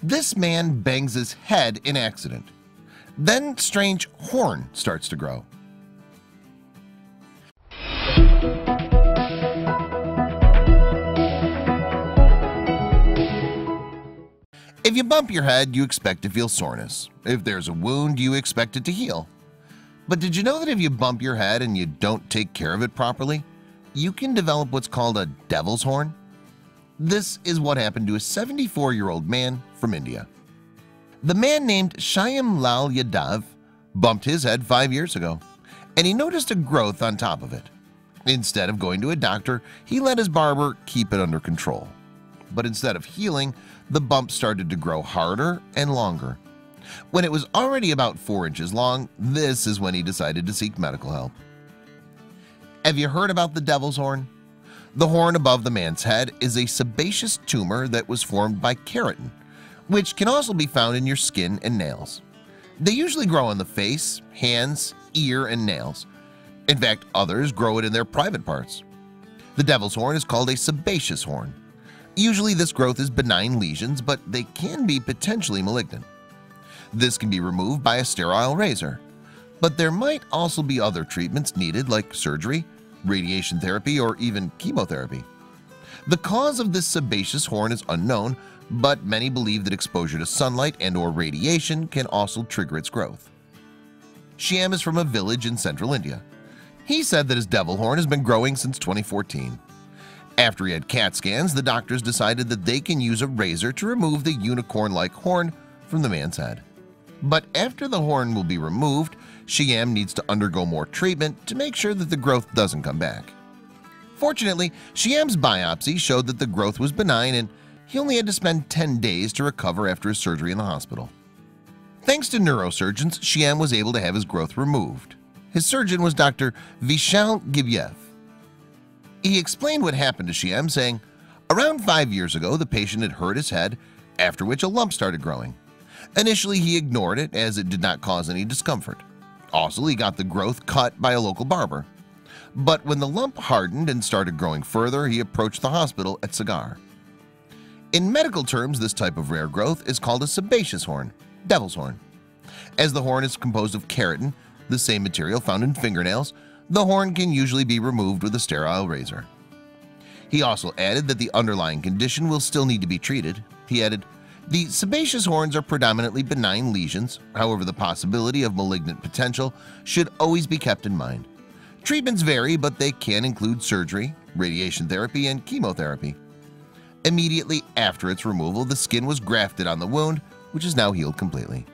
This man bangs his head in accident. Then strange horn starts to grow. If you bump your head, you expect to feel soreness. If there's a wound, you expect it to heal. But did you know that if you bump your head and you don't take care of it properly, you can develop what's called a devil's horn? This is what happened to a 74-year-old man from India. The man named Shyam Lal Yadav bumped his head 5 years ago, and he noticed a growth on top of it. Instead of going to a doctor, he let his barber keep it under control. But instead of healing, the bump started to grow harder and longer. When it was already about 4 inches long, this is when he decided to seek medical help. Have you heard about the devil's horn? The horn above the man's head is a sebaceous tumor that was formed by keratin, which can also be found in your skin and nails. They usually grow on the face, hands, ear, and nails. In fact, others grow it in their private parts. The devil's horn is called a sebaceous horn. Usually this growth is benign lesions, but they can be potentially malignant. This can be removed by a sterile razor, but there might also be other treatments needed like surgery, radiation therapy, or even chemotherapy. The cause of this sebaceous horn is unknown, but many believe that exposure to sunlight and/or radiation can also trigger its growth. Shyam is from a village in central India. He said that his devil horn has been growing since 2014. After he had CAT scans, the doctors decided that they can use a razor to remove the unicorn-like horn from the man's head. But after the horn will be removed, Shyam needs to undergo more treatment to make sure that the growth doesn't come back. Fortunately, Shyam's biopsy showed that the growth was benign and he only had to spend 10 days to recover after his surgery in the hospital. Thanks to neurosurgeons, Shyam was able to have his growth removed. His surgeon was Dr. Vishal Gibyev. He explained what happened to Shyam, saying, "Around 5 years ago, the patient had hurt his head, after which a lump started growing. Initially, he ignored it as it did not cause any discomfort. Also, he got the growth cut by a local barber. But when the lump hardened and started growing further, he approached the hospital at Sagar. In medical terms, this type of rare growth is called a sebaceous horn, devil's horn. As the horn is composed of keratin, the same material found in fingernails, the horn can usually be removed with a sterile razor." He also added that the underlying condition will still need to be treated. He added, "The sebaceous horns are predominantly benign lesions. However, the possibility of malignant potential should always be kept in mind. Treatments vary, but they can include surgery, radiation therapy, and chemotherapy." Immediately after its removal, the skin was grafted on the wound, which is now healed completely.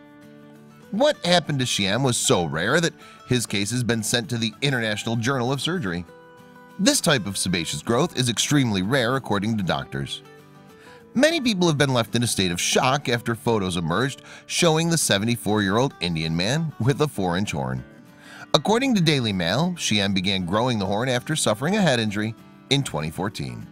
What happened to Shyam was so rare that his case has been sent to the International Journal of Surgery. This type of sebaceous growth is extremely rare according to doctors. Many people have been left in a state of shock after photos emerged showing the 74-year-old Indian man with a 4-inch horn. According to Daily Mail, Shyam began growing the horn after suffering a head injury in 2014.